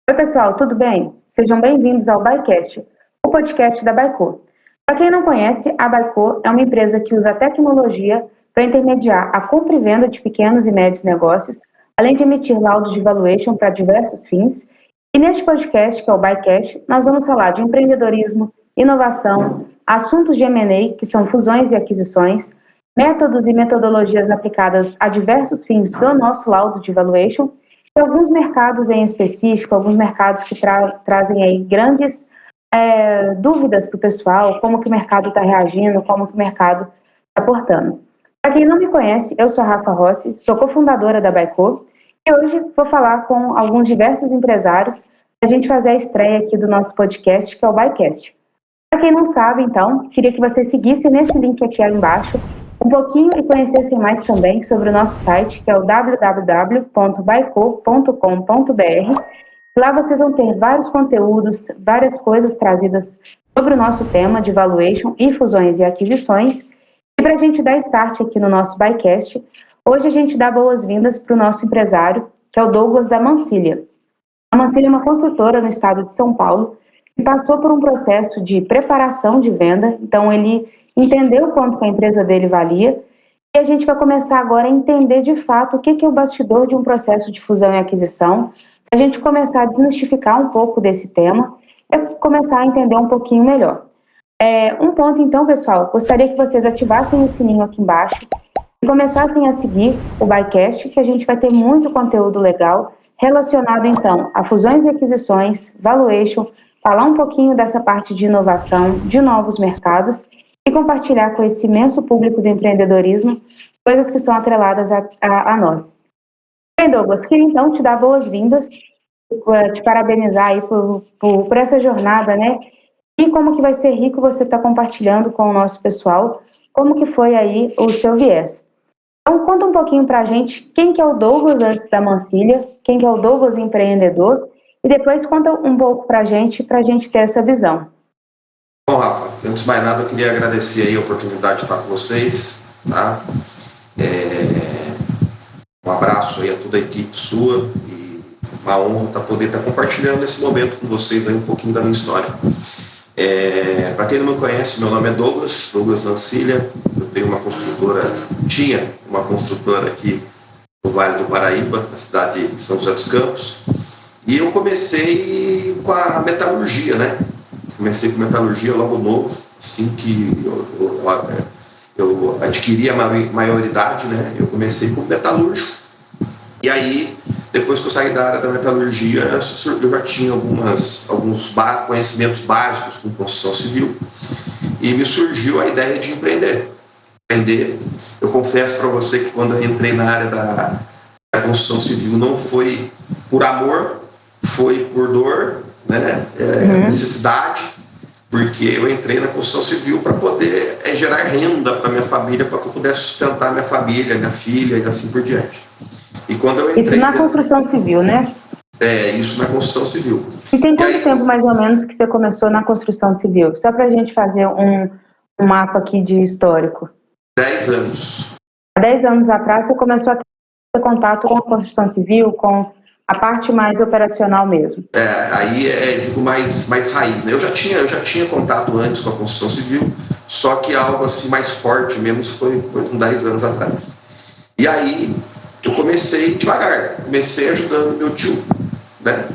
Oi, pessoal, tudo bem? Sejam bem-vindos ao BaiCast, o podcast da Baico. Para quem não conhece, a Baico é uma empresa que usa tecnologia para intermediar a compra e venda de pequenos e médios negócios, além de emitir laudos de valuation para diversos fins. E neste podcast, que é o BaiCast, nós vamos falar de empreendedorismo, inovação, assuntos de M&A, que são fusões e aquisições, métodos e metodologias aplicadas a diversos fins do nosso laudo de valuation, e alguns mercados em específico, alguns mercados que trazem aí grandes dúvidas para o pessoal, como que o mercado está reagindo, como que o mercado está portando. Para quem não me conhece, eu sou a Rafa Rossi, sou cofundadora da Baico, e hoje vou falar com alguns diversos empresários para a gente fazer a estreia aqui do nosso podcast, que é o BaiCast. Para quem não sabe, então, queria que vocês seguissem nesse link aqui embaixo um pouquinho e conhecessem mais também sobre o nosso site, que é o www.baico.com.br. Lá vocês vão ter vários conteúdos, várias coisas trazidas sobre o nosso tema de valuation e fusões e aquisições. E para a gente dar start aqui no nosso BaiCast, hoje a gente dá boas-vindas para o nosso empresário, que é o Douglas da Mancilha. A Mancilha é uma construtora no estado de São Paulo e passou por um processo de preparação de venda, então ele entendeu quanto que a empresa dele valia, e a gente vai começar agora a entender de fato o que é o bastidor de um processo de fusão e aquisição, para a gente começar a desmistificar um pouco desse tema e começar a entender um pouquinho melhor. Um ponto então, pessoal, gostaria que vocês ativassem o sininho aqui embaixo e começassem a seguir o BaiCast, que a gente vai ter muito conteúdo legal relacionado então a fusões e aquisições, valuation, falar um pouquinho dessa parte de inovação, de novos mercados e compartilhar com esse imenso público do empreendedorismo coisas que são atreladas a nós. Bem, Douglas, queria então te dar boas-vindas, te parabenizar aí por essa jornada, né? E como que vai ser rico você estar compartilhando com o nosso pessoal, como que foi aí o seu viés. Então, conta um pouquinho pra gente quem que é o Douglas antes da Mancilha, quem que é o Douglas empreendedor, e depois conta um pouco pra gente ter essa visão. Bom, Rafa, antes de mais nada eu queria agradecer aí a oportunidade de estar com vocês, tá? Um abraço aí a toda a equipe sua e uma honra poder estar compartilhando nesse momento com vocês aí um pouquinho da minha história. Para quem não me conhece, meu nome é Douglas Mancilha, eu tinha uma construtora aqui no Vale do Paraíba, na cidade de São José dos Campos, e eu comecei com a metalurgia, né? Comecei com metalurgia logo novo, assim que eu adquiri a maioridade, né? Eu comecei como metalúrgico. E aí, depois que eu saí da área da metalurgia, eu já tinha alguns conhecimentos básicos com construção civil e me surgiu a ideia de empreender. Eu confesso para você que quando eu entrei na área da construção civil não foi por amor, foi por dor, né? Necessidade, porque eu entrei na construção civil para poder gerar renda para minha família, para que eu pudesse sustentar minha família, minha filha e assim por diante. E quando eu entrei, isso na construção civil, né? Isso na construção civil. E tem quanto tempo mais ou menos que você começou na construção civil? Só para a gente fazer um mapa aqui de histórico. 10 anos. Há 10 anos atrás você começou a ter contato com a construção civil, com a parte mais operacional mesmo. Aí digo mais raiz, né? Eu já tinha contato antes com a construção civil, só que algo assim mais forte mesmo foi com 10 anos atrás. E aí eu comecei devagar, comecei ajudando meu tio, né?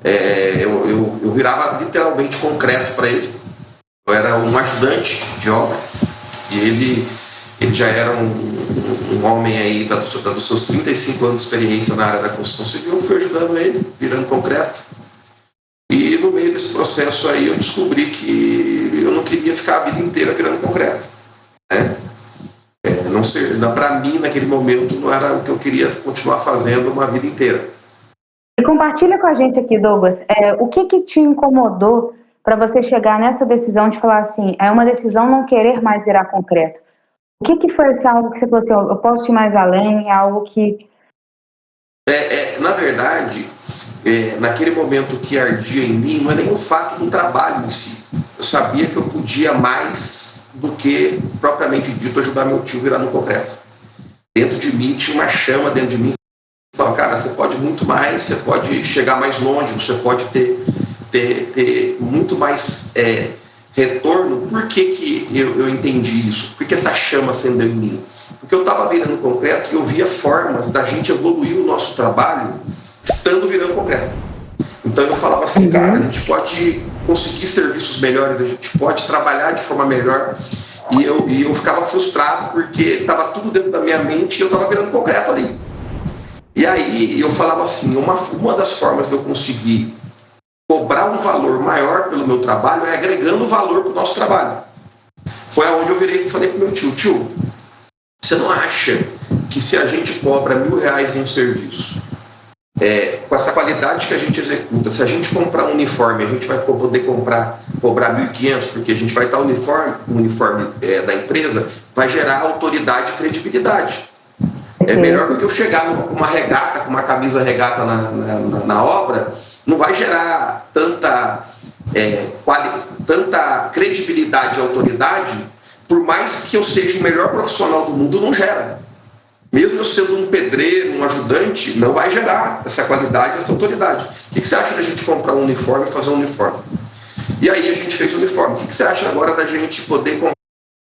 Eu virava literalmente concreto para ele. Eu era um ajudante de obra e ele já era um homem aí dos seus 35 anos de experiência na área da construção civil. Eu fui ajudando ele, virando concreto. E no meio desse processo aí eu descobri que eu não queria ficar a vida inteira virando concreto, né? Para mim, naquele momento, não era o que eu queria continuar fazendo uma vida inteira. E compartilha com a gente aqui, Douglas, o que te incomodou para você chegar nessa decisão de falar assim, é uma decisão não querer mais virar concreto? O que foi esse algo que você falou assim, eu posso ir mais além, é algo que... Na verdade, naquele momento que ardia em mim, não é nem o fato do trabalho em si. Eu sabia que eu podia mais do que, propriamente dito, ajudar meu tio a virar no concreto. Dentro de mim tinha uma chama dentro de mim fala, cara, você pode muito mais, você pode chegar mais longe, você pode ter muito mais retorno. Por que eu entendi isso? Por que essa chama acendeu em mim? Porque eu estava virando concreto e eu via formas da gente evoluir o nosso trabalho estando virando concreto. Então eu falava assim, cara, a gente pode conseguir serviços melhores, a gente pode trabalhar de forma melhor. E eu ficava frustrado porque estava tudo dentro da minha mente e eu estava virando concreto ali. E aí eu falava assim, uma das formas de eu conseguir cobrar um valor maior pelo meu trabalho é agregando valor para o nosso trabalho. Foi aonde eu virei e falei para o meu tio, você não acha que se a gente cobra R$1.000 num serviço, com essa qualidade que a gente executa, se a gente comprar um uniforme, a gente vai poder cobrar R$1.500, porque a gente vai estar o uniforme da empresa, vai gerar autoridade e credibilidade. É melhor do que eu chegar com uma regata, com uma camisa regata na obra, não vai gerar tanta credibilidade e autoridade, por mais que eu seja o melhor profissional do mundo, não gera. Mesmo eu sendo um pedreiro, um ajudante, não vai gerar essa qualidade, essa autoridade. O que você acha da gente comprar um uniforme e fazer um uniforme? E aí a gente fez o uniforme. O que você acha agora da gente poder comprar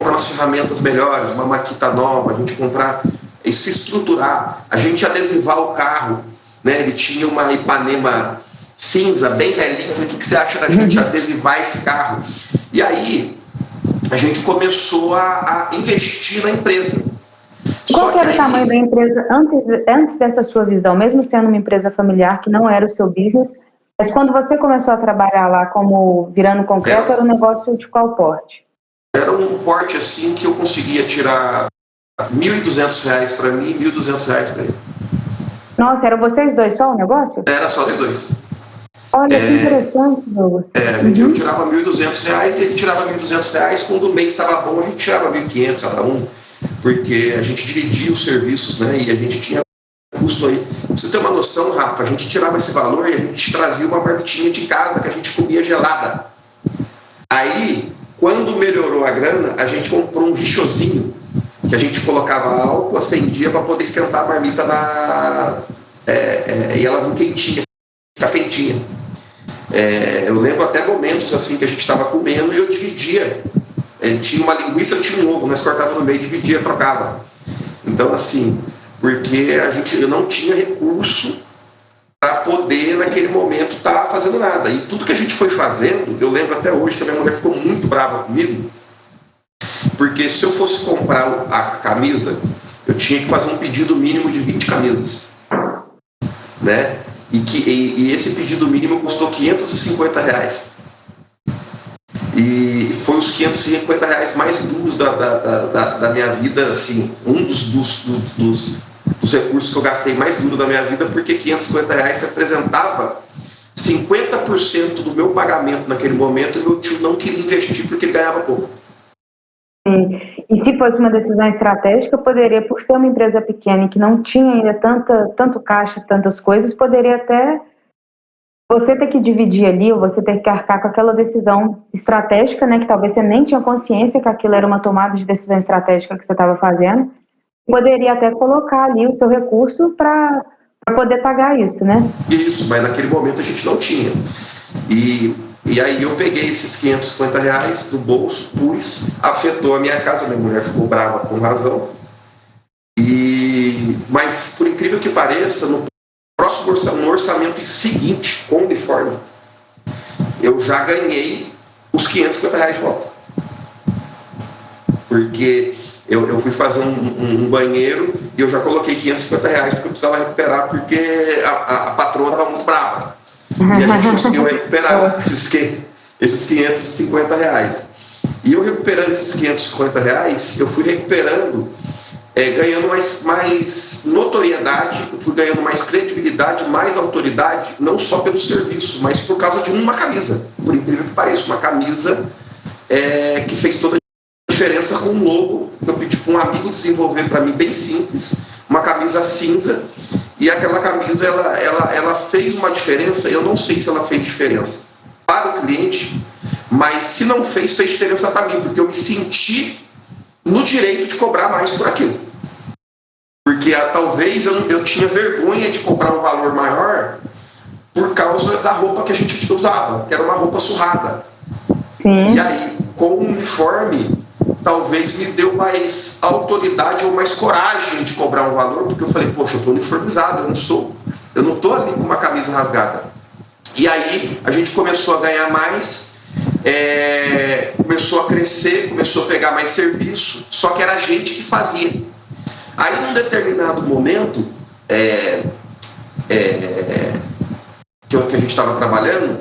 umas ferramentas melhores, uma maquita nova, a gente comprar e se estruturar, a gente adesivar o carro, né? Ele tinha uma Ipanema cinza, bem velhinha. O que você acha da gente adesivar esse carro? E aí a gente começou a investir na empresa. Qual que era o tamanho da empresa antes dessa sua visão, mesmo sendo uma empresa familiar que não era o seu business, mas quando você começou a trabalhar lá como virando concreto, era um negócio de qual porte? Era um porte assim que eu conseguia tirar R$1.200 para mim e R$1.200 para ele. Nossa, eram vocês dois só o negócio? Era só nós dois. Olha, que interessante, Douglas. Eu tirava R$1.200 e ele tirava R$1.200. Quando o mês estava bom, a gente tirava R$1.500 cada um, porque a gente dividia os serviços, né? E a gente tinha custo aí. Pra você ter uma noção, Rafa, a gente tirava esse valor e a gente trazia uma marmitinha de casa que a gente comia gelada. Aí, quando melhorou a grana, a gente comprou um richozinho que a gente colocava álcool, acendia para poder esquentar a marmita e ela não quentinha, ficar quentinha. Eu lembro até momentos assim que a gente estava comendo e eu dividia. Ele tinha uma linguiça, eu tinha um ovo, nós cortávamos no meio, dividia, trocava. Então assim, porque eu não tinha recurso para poder naquele momento estar fazendo nada. E tudo que a gente foi fazendo, eu lembro até hoje que a minha mulher ficou muito brava comigo, porque se eu fosse comprar a camisa, eu tinha que fazer um pedido mínimo de 20 camisas, né? E esse pedido mínimo custou R$550. E foi os R$550 mais duros da minha vida, assim, um dos recursos que eu gastei mais duro da minha vida, porque R$550 representava 50% do meu pagamento naquele momento, e meu tio não queria investir porque ele ganhava pouco. E se fosse uma decisão estratégica, poderia, por ser uma empresa pequena e que não tinha ainda tanto caixa, tantas coisas, poderia até você ter que dividir ali, ou você ter que arcar com aquela decisão estratégica, né, que talvez você nem tinha consciência que aquilo era uma tomada de decisão estratégica que você estava fazendo, poderia até colocar ali o seu recurso para poder pagar isso, né? Isso, mas naquele momento a gente não tinha. E aí eu peguei esses R$550 do bolso, pus, afetou a minha casa, minha mulher ficou brava com razão. Mas por incrível que pareça, no orçamento seguinte, com o uniforme, eu já ganhei os R$550 de volta. Porque eu fui fazer um banheiro e eu já coloquei R$550 porque eu precisava recuperar, porque a patroa estava muito brava. E a gente conseguiu recuperar esses R$550. E eu recuperando esses R$550, eu fui recuperando, ganhando mais notoriedade, eu fui ganhando mais credibilidade, mais autoridade, não só pelo serviço, mas por causa de uma camisa, por incrível que pareça, uma camisa que fez toda a diferença com um logo. Eu pedi para um amigo desenvolver para mim, bem simples, uma camisa cinza. E aquela camisa, ela fez uma diferença. Eu não sei se ela fez diferença para o cliente, mas se não fez diferença para mim, porque eu me senti no direito de cobrar mais por aquilo. Porque talvez eu tinha vergonha de comprar um valor maior por causa da roupa que a gente usava, que era uma roupa surrada. Sim. E aí, com o uniforme, talvez me deu mais autoridade ou mais coragem de cobrar um valor, porque eu falei, poxa, eu estou uniformizado, eu não estou ali com uma camisa rasgada. E aí a gente começou a ganhar mais, começou a crescer, começou a pegar mais serviço, só que era a gente que fazia. Aí, num determinado momento, que a gente estava trabalhando,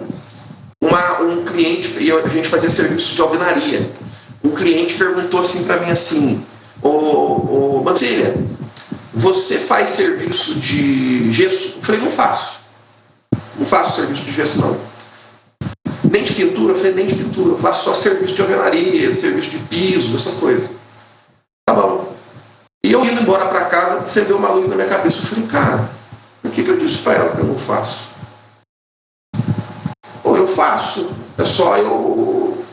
um cliente, e a gente fazia serviço de alvenaria, um cliente perguntou assim para mim assim, ô Mancilha, você faz serviço de gesso? Eu falei, não faço serviço de gesso não. Nem de pintura? Eu falei, nem de pintura, eu faço só serviço de alvenaria, serviço de piso, essas coisas. Tá bom. E eu indo embora para casa, acendeu uma luz na minha cabeça. Eu falei, cara, por que eu disse para ela que eu não faço? Ou eu faço, é só eu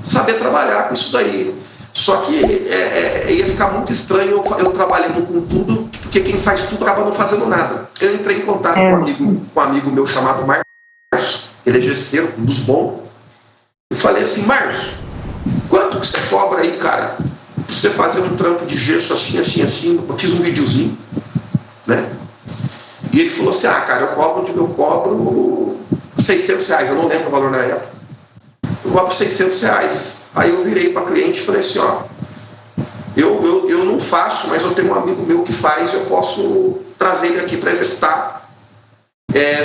saber trabalhar com isso daí. Só que ia ficar muito estranho eu trabalhando com tudo, porque quem faz tudo acaba não fazendo nada. Eu entrei em contato com um amigo meu chamado Márcio, ele é gesseiro, um dos bons. Eu falei assim, Márcio, quanto que você cobra aí, cara? Pra você fazer um trampo de gesso assim, assim, assim. Eu fiz um videozinho, né? E ele falou assim, cara, eu cobro R$600, eu não lembro o valor na época. Eu cobro R$600. Aí eu virei para cliente e falei assim, eu não faço, mas eu tenho um amigo meu que faz, eu posso trazer ele aqui para executar.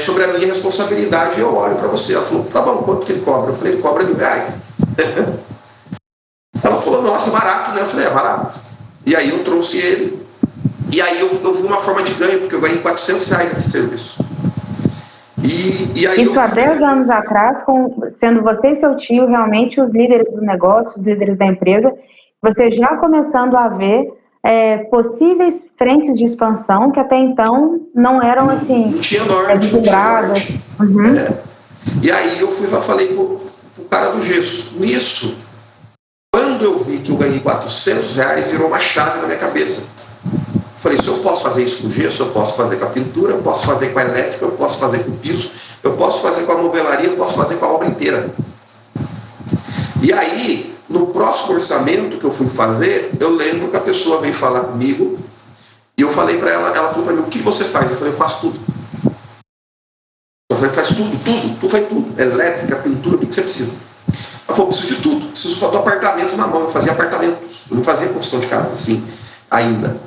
Sobre a minha responsabilidade, eu olho para você. Ela falou, tá bom, quanto que ele cobra? Eu falei, ele cobra R$1.000. Ela falou, nossa, barato, né? Eu falei, barato. E aí eu trouxe ele. E aí eu vi uma forma de ganho, porque eu ganhei R$400 esse serviço. E aí isso há 10 anos atrás, sendo você e seu tio realmente os líderes do negócio, os líderes da empresa, você já começando a ver possíveis frentes de expansão que até então não eram assim... Não tinha norte, não tinha norte. Uhum. E aí eu falei pro cara do gesso, nisso, quando eu vi que eu ganhei R$400, virou uma chave na minha cabeça. Falei, se eu posso fazer isso com gesso, eu posso fazer com a pintura, eu posso fazer com a elétrica, eu posso fazer com o piso, eu posso fazer com a novelaria, eu posso fazer com a obra inteira. E aí, no próximo orçamento que eu fui fazer, eu lembro que a pessoa veio falar comigo e eu falei para ela, ela falou para mim, o que você faz? Eu falei, eu faço tudo. Eu falei, faz tudo, tu faz tudo. Elétrica, pintura, o que você precisa? Ela falou, preciso de tudo, preciso do apartamento na mão. Eu fazia apartamentos, eu não fazia construção de casa assim, ainda.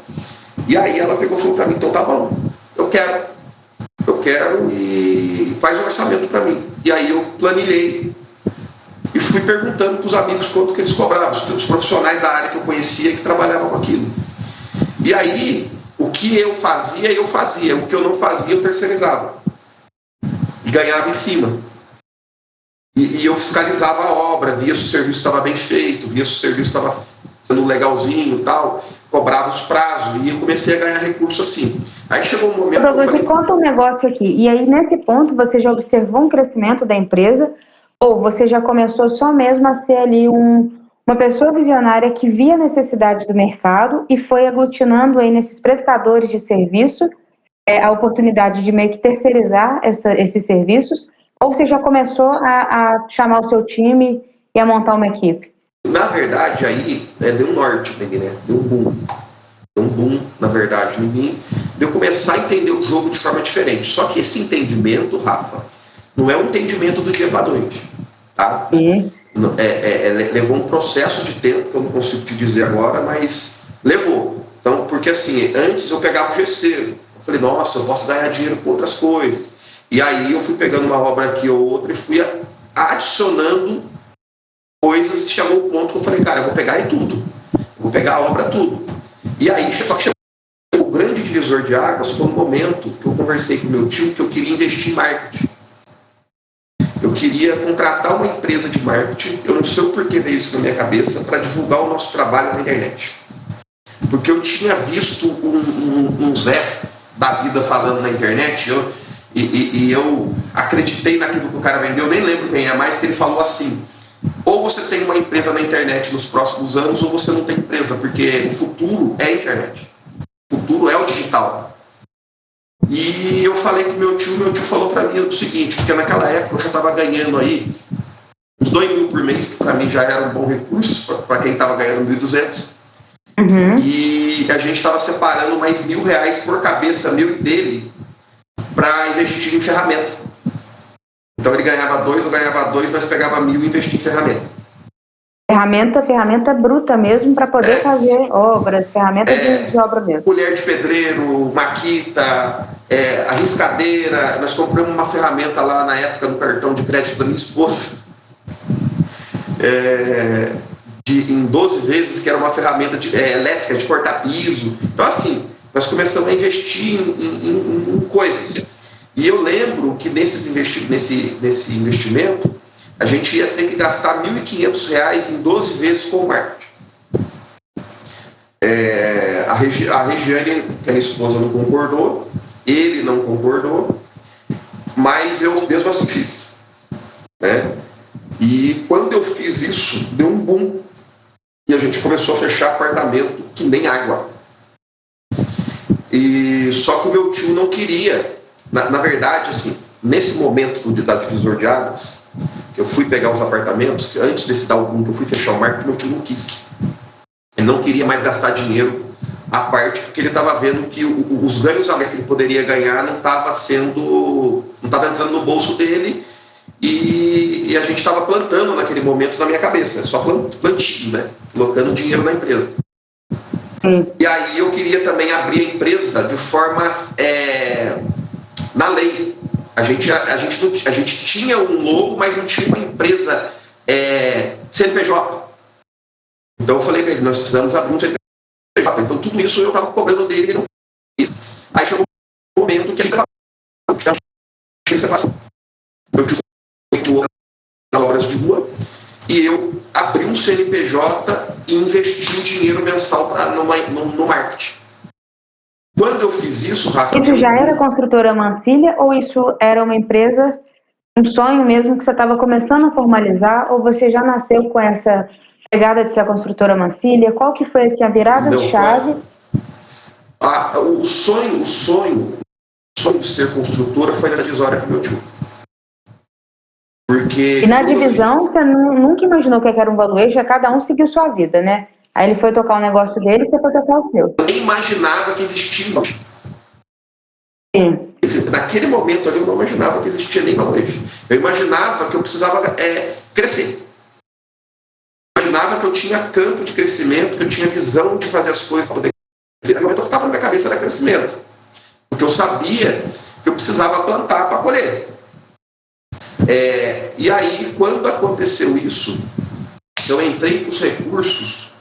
E aí ela pegou e falou para mim, então tá bom, eu quero e faz um orçamento para mim. E aí eu planilhei e fui perguntando para os amigos quanto que eles cobravam, os profissionais da área que eu conhecia que trabalhavam com aquilo. E aí, o que eu fazia, o que eu não fazia eu terceirizava. E ganhava em cima. E eu fiscalizava a obra, via se o serviço estava bem feito, via se o serviço estava sendo legalzinho e tal, cobrava os prazos, e eu comecei a ganhar recurso assim. Aí chegou um momento... Você conta um negócio aqui, e aí nesse ponto você já observou um crescimento da empresa, ou você já começou só mesmo a ser ali uma pessoa visionária que via a necessidade do mercado e foi aglutinando aí nesses prestadores de serviço a oportunidade de meio que terceirizar esses serviços, ou você já começou a chamar o seu time e a montar uma equipe? Na verdade, aí deu um norte, né? Deu um boom. Deu um boom, na verdade, em mim, de eu começar a entender o jogo de forma diferente. Só que esse entendimento, Rafa, não é um entendimento do dia para noite, tá? Levou um processo de tempo, que eu não consigo te dizer agora, mas levou. Então, porque assim, antes eu pegava o gesseiro, eu falei, nossa, eu posso ganhar dinheiro com outras coisas. E aí eu fui pegando uma obra aqui ou outra e fui adicionando coisas, chegou o ponto que eu falei, cara, eu vou pegar tudo. Eu vou pegar a obra tudo. E aí, só que chegou o grande divisor de águas, foi um momento que eu conversei com meu tio que eu queria investir em marketing. Eu queria contratar uma empresa de marketing, eu não sei o porquê veio isso na minha cabeça, para divulgar o nosso trabalho na internet. Porque eu tinha visto um Zé da vida falando na internet, e eu acreditei naquilo que o cara vendeu, eu nem lembro quem é mais, que ele falou assim, ou você tem uma empresa na internet nos próximos anos, ou você não tem empresa, porque o futuro é a internet. futuro é o digital. E eu falei com meu tio falou para mim o seguinte, porque naquela época eu já estava ganhando aí uns 2 mil por mês, que para mim já era um bom recurso, para quem estava ganhando 1.200. E a gente estava separando mais R$1.000 por cabeça, meu e dele, para investir em ferramenta. Então ele ganhava 2, eu ganhava 2, nós pegava 1.000 e investia em ferramenta. Ferramenta bruta mesmo para poder fazer obras, ferramenta de obra mesmo. Colher de pedreiro, maquita, arriscadeira. Nós compramos uma ferramenta lá na época no cartão de crédito da minha esposa, em 12 vezes, que era uma ferramenta elétrica de cortar piso. Então assim, nós começamos a investir em coisas. E eu lembro que nesse investimento, a gente ia ter que gastar R$1.500 em 12 vezes com o marketing. A Regiane, que a minha esposa, não concordou, ele não concordou, mas eu mesmo assim fiz. Né? E quando eu fiz isso, deu um boom. E a gente começou a fechar apartamento que nem água. Só que o meu tio não queria. Na verdade, assim, nesse momento da divisor de águas, que eu fui pegar os apartamentos, antes desse dar o boom, que eu fui fechar o marketing, meu tio não quis. Ele não queria mais gastar dinheiro à parte, porque ele estava vendo que os ganhos a mais que ele poderia ganhar não estava entrando no bolso dele, e a gente estava plantando naquele momento na minha cabeça, só plantio, né? Colocando dinheiro na empresa. E aí eu queria também abrir a empresa de forma na lei. A gente tinha um logo, mas não tinha uma empresa CNPJ. Então eu falei para ele, nós precisamos abrir um CNPJ. Então tudo isso eu estava cobrando dele, ele não quis. Aí chegou um momento que a gente separou. Meu tio foi nas obras de rua e eu abri um CNPJ e investi um dinheiro mensal no marketing. Quando eu fiz isso, Rafa... Isso já era construtora Mancília ou isso era uma empresa, um sonho mesmo que você estava começando a formalizar, ou você já nasceu com essa pegada de ser a construtora Mancília? Qual que foi assim, a virada de chave? O sonho de ser construtora foi nessa divisória com meu tio. Porque e na divisão, você nunca imaginou que era um valuation, cada um seguiu sua vida, né? Aí ele foi tocar o negócio dele e você foi tocar o seu. Eu nem imaginava que existia. Sim. Naquele momento ali eu não imaginava que existia nem valuation. Eu imaginava que eu precisava crescer. Eu imaginava que eu tinha campo de crescimento, que eu tinha visão de fazer as coisas para poder crescer. No momento que estava na minha cabeça era crescimento. Porque eu sabia que eu precisava plantar para colher. E aí, quando aconteceu isso, eu entrei com os recursos,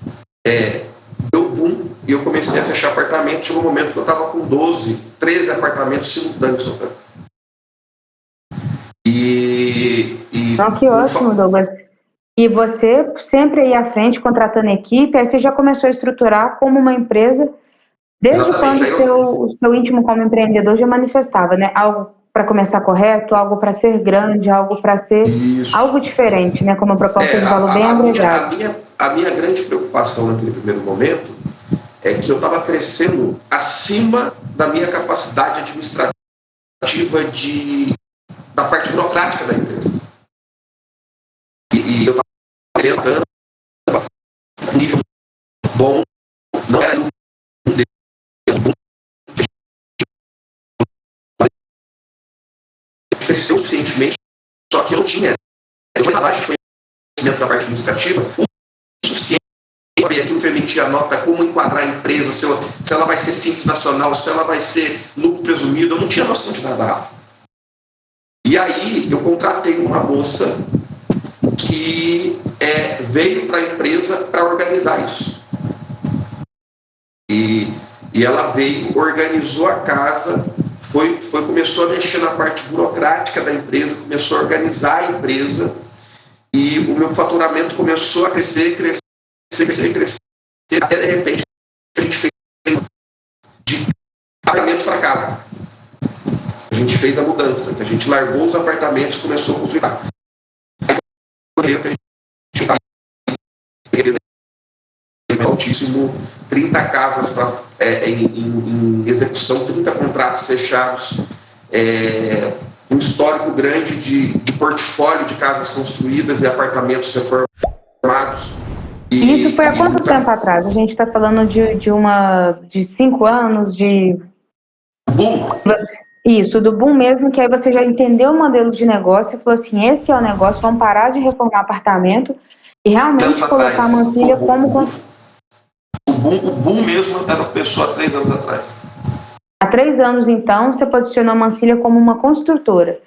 deu boom, e eu comecei a fechar apartamento. Chegou um momento que eu estava com 12, 13 apartamentos simultâneos tocando. Então, que ótimo, Douglas. E você sempre aí à frente, contratando equipe, aí você já começou a estruturar como uma empresa, desde Exatamente. quando o seu íntimo como empreendedor já manifestava, né? Algo para começar correto, algo para ser grande, algo para ser algo diferente, né? Como uma proposta de valor bem agregado. A minha grande preocupação naquele primeiro momento é que eu estava crescendo acima da minha capacidade administrativa da parte burocrática da empresa. E eu estava crescendo um nível bom, não era cresceu suficientemente, só que eu não tinha vantagem de conhecimento da parte administrativa o suficiente para ver aquilo que permitia a nota, como enquadrar a empresa, se ela vai ser simples nacional, se ela vai ser lucro presumido. Eu não tinha noção de nada, Rafa. E aí eu contratei uma moça que veio para a empresa para organizar isso. E ela veio, organizou a casa, começou a mexer na parte burocrática da empresa, começou a organizar a empresa, e o meu faturamento começou a crescer, até de repente a gente fez de apartamento para casa. A gente fez a mudança, a gente largou os apartamentos e começou a construir. Aí, a investimento altíssimo, 30 casas em execução, 30 contratos fechados, um histórico grande de portfólio de casas construídas e apartamentos reformados. E isso foi há quanto tempo atrás? A gente está falando de 5 anos, de... Boom! Isso, do boom mesmo, que aí você já entendeu o modelo de negócio e falou assim, esse é o negócio, vamos parar de reformar apartamento e realmente colocar a Mancília como... O boom mesmo começou há 3 anos atrás. Há 3 anos, então, você posicionou a Mancília como uma construtora.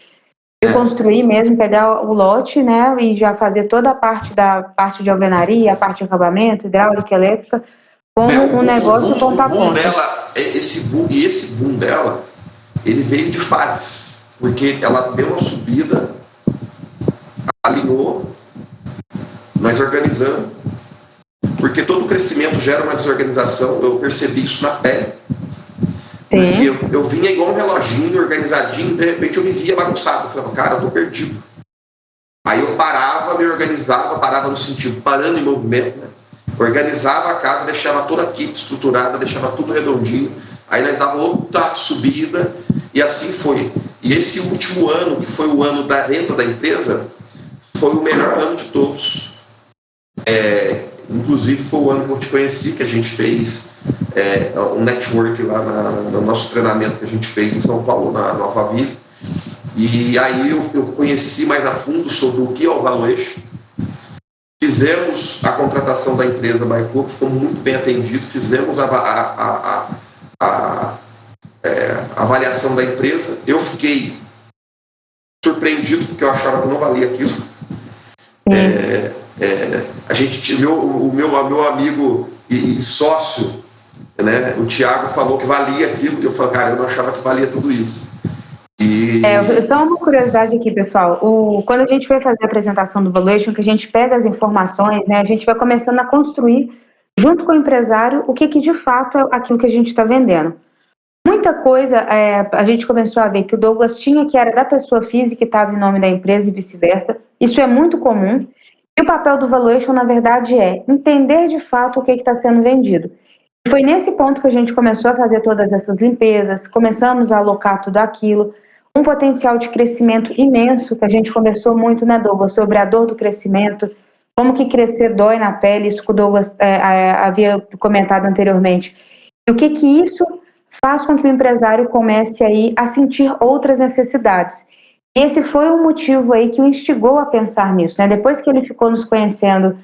De construir mesmo, pegar o lote, né, e já fazer toda a parte de alvenaria, a parte de acabamento, hidráulica, elétrica, como um negócio ponta a ponta. Esse boom dela, ele veio de fases, porque ela deu uma subida, alinhou, nós organizamos, porque todo crescimento gera uma desorganização, eu percebi isso na pele. Porque eu vinha igual um reloginho, organizadinho, de repente eu me via bagunçado. Eu falava, cara, eu tô perdido. Aí eu parava, me organizava, parava no sentido, parando em movimento, né? Organizava a casa, deixava toda a equipe estruturada, deixava tudo redondinho. Aí nós dava outra subida, e assim foi. E esse último ano, que foi o ano da renda da empresa, foi o melhor ano de todos. Inclusive foi o ano que eu te conheci, que a gente fez um network lá no nosso treinamento que a gente fez em São Paulo, na Alphaville. E aí eu conheci mais a fundo sobre o que é o valuation. Fizemos a contratação da empresa Baicoop, fomos muito bem atendidos, fizemos a avaliação da empresa. Eu fiquei surpreendido porque eu achava que não valia aquilo. O meu amigo e sócio, né, o Thiago, falou que valia aquilo, e eu falei, cara, eu não achava que valia tudo isso. Só uma curiosidade aqui, pessoal. Quando a gente vai fazer a apresentação do Valuation, que a gente pega as informações, né, a gente vai começando a construir, junto com o empresário, o que de fato é aquilo que a gente está vendendo. Muita coisa, a gente começou a ver que o Douglas tinha, que era da pessoa física que estava em nome da empresa e vice-versa. Isso é muito comum. E o papel do Valuation, na verdade, é entender de fato o que está sendo vendido. E foi nesse ponto que a gente começou a fazer todas essas limpezas, começamos a alocar tudo aquilo, um potencial de crescimento imenso, que a gente conversou muito, né, Douglas, sobre a dor do crescimento, como que crescer dói na pele, isso que o Douglas havia comentado anteriormente. E o que isso faz com que o empresário comece aí a sentir outras necessidades. Esse foi o motivo aí que o instigou a pensar nisso, né? Depois que ele ficou nos conhecendo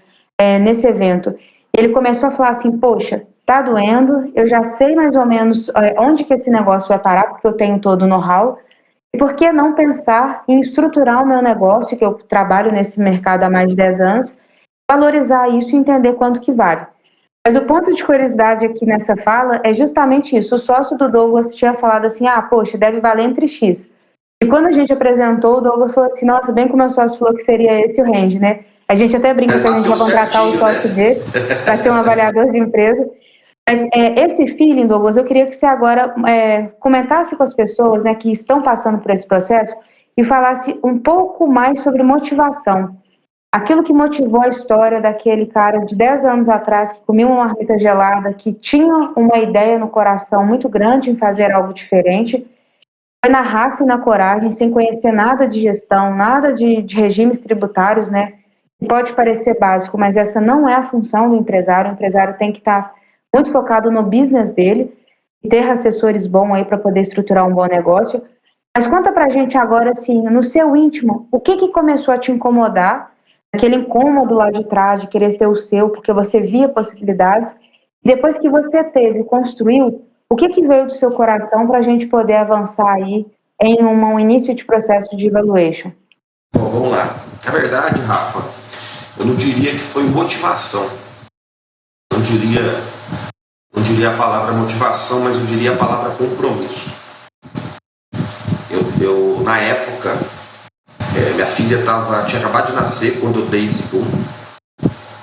nesse evento, ele começou a falar assim, poxa, tá doendo, eu já sei mais ou menos onde que esse negócio vai parar, porque eu tenho todo o know-how, e por que não pensar em estruturar o meu negócio, que eu trabalho nesse mercado há mais de 10 anos, valorizar isso e entender quanto que vale. Mas o ponto de curiosidade aqui nessa fala é justamente isso, o sócio do Douglas tinha falado assim, poxa, deve valer entre X. E quando a gente apresentou, o Douglas falou assim, nossa, bem que o meu sócio falou que seria esse o range, né? A gente até brinca que a gente vai contratar o sócio dele para ser um avaliador de empresa. Mas esse feeling, Douglas, eu queria que você agora comentasse com as pessoas, né, que estão passando por esse processo e falasse um pouco mais sobre motivação. Aquilo que motivou a história daquele cara de 10 anos atrás que comia uma marmita gelada, que tinha uma ideia no coração muito grande em fazer algo diferente, foi na raça e na coragem, sem conhecer nada de gestão, nada de regimes tributários, né? Pode parecer básico, mas essa não é a função do empresário. O empresário tem que estar muito focado no business dele e ter assessores bons aí para poder estruturar um bom negócio. Mas conta pra gente agora, assim, no seu íntimo, o que começou a te incomodar, aquele incômodo lá de trás de querer ter o seu, porque você via possibilidades, e depois que você teve, construiu, o que veio do seu coração para a gente poder avançar aí em um início de processo de evaluation? Bom, vamos lá. Na verdade, Rafa, eu não diria que foi motivação. Não diria a palavra motivação, mas eu diria a palavra compromisso. Eu na época, minha filha tinha acabado de nascer quando eu dei esse boom.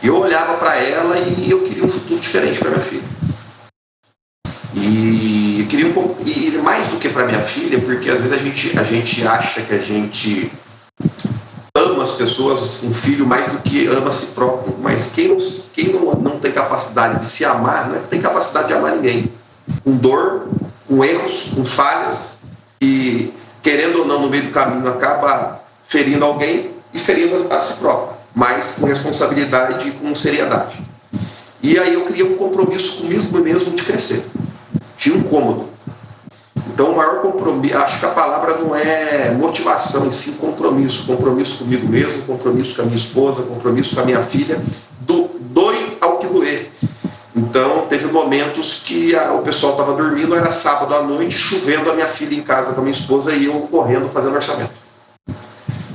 E eu olhava para ela e eu queria um futuro diferente para minha filha. E eu queria e mais do que para minha filha, porque às vezes a gente acha que a gente ama as pessoas, um filho, mais do que ama a si próprio. Mas quem não não tem capacidade de se amar, não tem capacidade de amar ninguém. Com dor, com erros, com falhas, e querendo ou não, no meio do caminho, acaba ferindo alguém e ferindo a si próprio, mas com responsabilidade e com seriedade. E aí eu criei um compromisso comigo mesmo de crescer. Tinha um cômodo. Então, o maior compromisso, acho que a palavra não é motivação, e sim compromisso. Compromisso comigo mesmo, compromisso com a minha esposa, compromisso com a minha filha, doe ao que doer. Então, teve momentos que o pessoal estava dormindo, era sábado à noite, chovendo, a minha filha em casa com a minha esposa e eu correndo fazendo orçamento.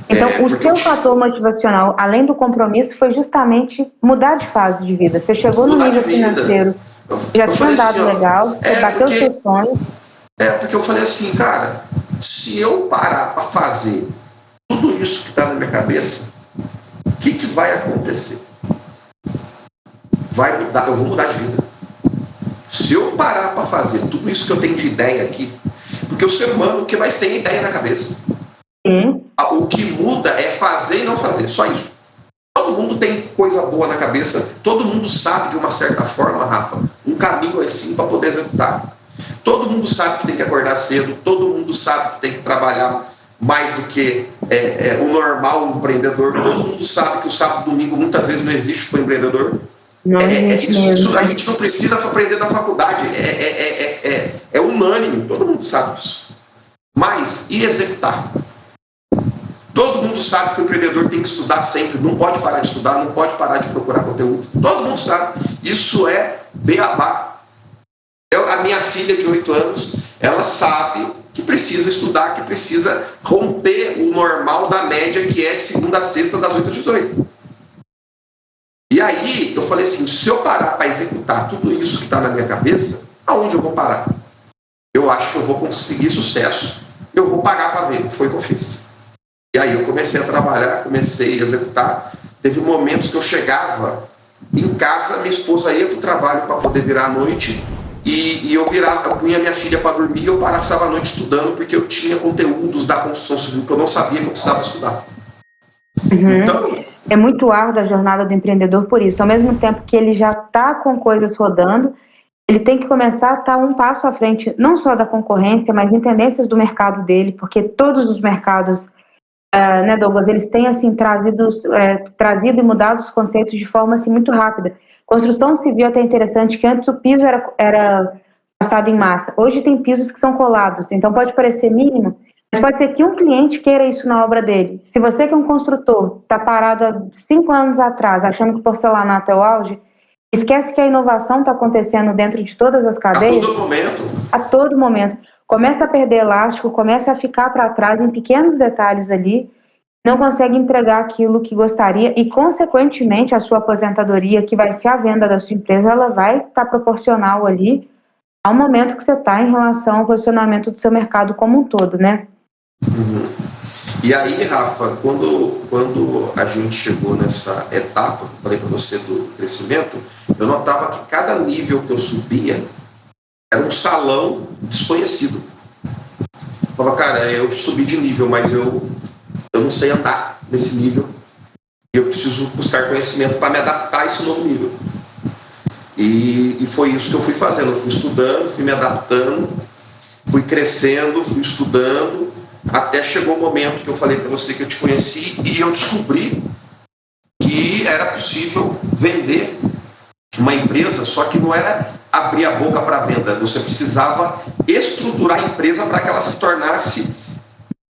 Então, o seu fator motivacional, além do compromisso, foi justamente mudar de fase de vida. Você chegou no nível financeiro, já tinha dado legal, você bateu o seu sonho. Porque eu falei assim, cara, se eu parar para fazer tudo isso que está na minha cabeça, o que vai acontecer? Vai mudar, eu vou mudar de vida. Se eu parar para fazer tudo isso que eu tenho de ideia aqui, porque o ser humano, o que mais tem é ideia na cabeça. O que muda é fazer e não fazer, só isso. Todo mundo tem coisa boa na cabeça, todo mundo sabe de uma certa forma, Rafa, um caminho assim para poder executar. Todo mundo sabe que tem que acordar cedo, todo mundo sabe que tem que trabalhar mais do que o normal um empreendedor, todo mundo sabe que o sábado e domingo muitas vezes não existe para o empreendedor. Isso a gente não precisa aprender na faculdade, é unânime, todo mundo sabe disso. Mas, e executar? Todo mundo sabe que o empreendedor tem que estudar sempre, não pode parar de estudar, não pode parar de procurar conteúdo. Todo mundo sabe, isso é beabá. A minha filha de 8 anos, ela sabe que precisa estudar, que precisa romper o normal da média, que é de segunda a sexta, das 8 às 18. E aí, eu falei assim, se eu parar para executar tudo isso que está na minha cabeça, aonde eu vou parar? Eu acho que eu vou conseguir sucesso, eu vou pagar para ver. Foi o que eu fiz. E aí eu comecei a trabalhar, comecei a executar. Teve momentos que eu chegava em casa, minha esposa ia para o trabalho para poder virar à noite, e eu punha minha filha para dormir e eu passava a noite estudando, porque eu tinha conteúdos da construção civil que eu não sabia que eu precisava estudar. Então, é muito árdua a jornada do empreendedor por isso. Ao mesmo tempo que ele já está com coisas rodando, ele tem que começar a estar um passo à frente, não só da concorrência, mas em tendências do mercado dele, porque todos os mercados, né, Douglas, eles têm assim, trazido e mudado os conceitos de forma assim, muito rápida. Construção civil é até interessante, que antes o piso era passado em massa. Hoje tem pisos que são colados, então pode parecer mínimo, mas pode ser que um cliente queira isso na obra dele. Se você que é um construtor, está parado há 5 anos atrás, achando que o porcelanato é o auge, esquece que a inovação está acontecendo dentro de todas as cadeias. A todo momento. A todo momento. Começa a perder elástico, começa a ficar para trás em pequenos detalhes ali, não consegue entregar aquilo que gostaria e, consequentemente, a sua aposentadoria, que vai ser a venda da sua empresa, ela vai estar proporcional ali ao momento que você está em relação ao posicionamento do seu mercado como um todo, né? E aí, Rafa, quando a gente chegou nessa etapa que eu falei para você do crescimento, eu notava que cada nível que eu subia era um salão desconhecido. Eu falava, cara, eu subi de nível, mas eu não sei andar nesse nível e eu preciso buscar conhecimento para me adaptar a esse novo nível. E foi isso que eu fui fazendo. Eu fui estudando, fui me adaptando, fui crescendo, fui estudando, até chegou o momento que eu falei para você que eu te conheci e eu descobri que era possível vender uma empresa, só que não era abrir a boca para venda. Você precisava estruturar a empresa para que ela se tornasse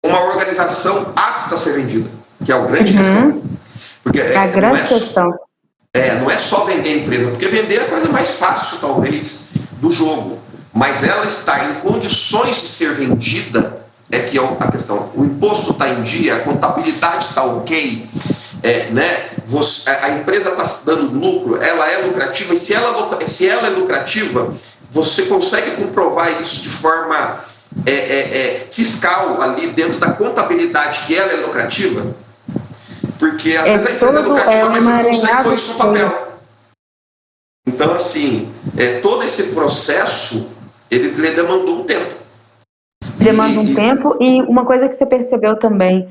uma organização apta a ser vendida, que é a grande questão. Porque a grande questão. Não é só vender a empresa, porque vender é a coisa mais fácil, talvez, do jogo. Mas ela está em condições de ser vendida, que é a questão. O imposto está em dia, a contabilidade está ok, né? A empresa está dando lucro, ela é lucrativa, e se ela é lucrativa, você consegue comprovar isso de forma fiscal ali dentro da contabilidade que ela é lucrativa, porque às vezes a empresa é lucrativa, mas você não consegue pôr isso no papel. Então, assim, todo esse processo, ele demandou um tempo. Demanda um tempo, e uma coisa que você percebeu também,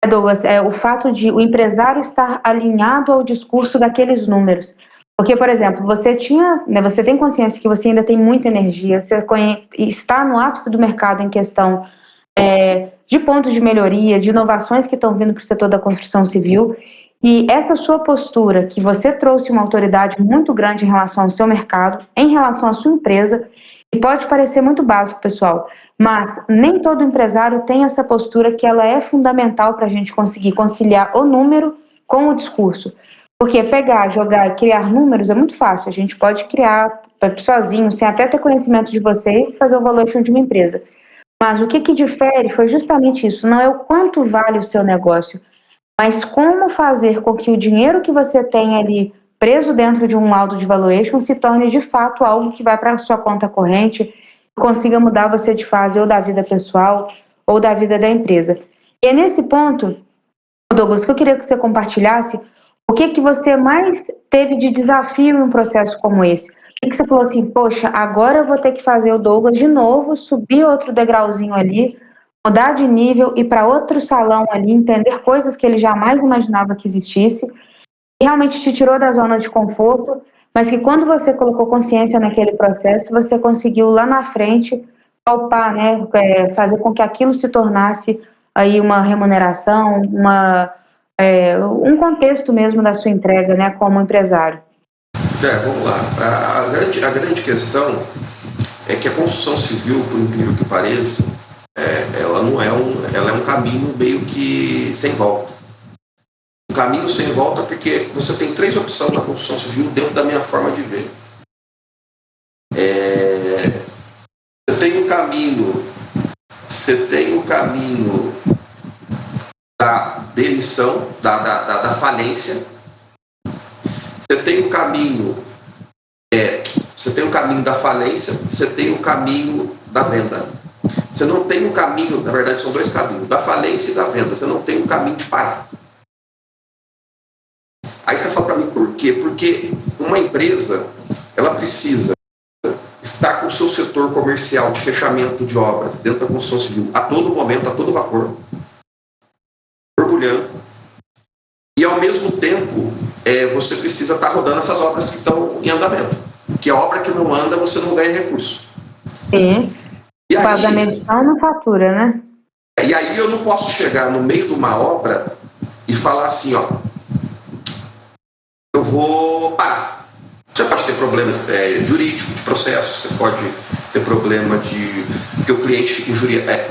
Douglas, é o fato de o empresário estar alinhado ao discurso daqueles números. Porque, por exemplo, você tinha, né, você tem consciência que você ainda tem muita energia, você está no ápice do mercado em questão de pontos de melhoria, de inovações que estão vindo para o setor da construção civil, e essa sua postura, que você trouxe uma autoridade muito grande em relação ao seu mercado, em relação à sua empresa, e pode parecer muito básico, pessoal, mas nem todo empresário tem essa postura que ela é fundamental para a gente conseguir conciliar o número com o discurso. Porque pegar, jogar e criar números é muito fácil, a gente pode criar sozinho, sem até ter conhecimento de vocês, fazer o valuation de uma empresa. Mas o que difere foi justamente isso, não é o quanto vale o seu negócio, mas como fazer com que o dinheiro que você tem ali preso dentro de um laudo de valuation se torne de fato algo que vai para a sua conta corrente e consiga mudar você de fase ou da vida pessoal ou da vida da empresa. E é nesse ponto, Douglas, que eu queria que você compartilhasse o que você mais teve de desafio em um processo como esse. O que você falou assim, poxa, agora eu vou ter que fazer o Douglas de novo, subir outro degrauzinho ali, mudar de nível, ir para outro salão ali, entender coisas que ele jamais imaginava que existisse, e realmente te tirou da zona de conforto, mas que quando você colocou consciência naquele processo, você conseguiu lá na frente palpar, né, fazer com que aquilo se tornasse aí uma remuneração, um contexto mesmo da sua entrega, né, como empresário. Vamos lá. A grande questão é que a construção civil, por incrível que pareça, ela não é ela é um caminho meio que sem volta. Um caminho sem volta porque você tem três opções na construção civil dentro da minha forma de ver. Você tem o caminho da demissão, da falência. Você tem o caminho da falência, você tem o caminho da venda. Você não tem o caminho, na verdade são dois caminhos, da falência e da venda. Você não tem o caminho de parar. Aí você fala para mim por quê? Porque uma empresa, ela precisa estar com o seu setor comercial de fechamento de obras dentro da construção civil a todo momento, a todo vapor, borbulhando. E ao mesmo tempo, você precisa estar rodando essas obras que estão em andamento. Porque a obra que não anda, você não ganha recurso. Sim. Faz a medição e não fatura, né? E aí eu não posso chegar no meio de uma obra e falar assim, ó, eu vou parar. Você pode ter problema jurídico, de processo, você pode ter problema porque o cliente fica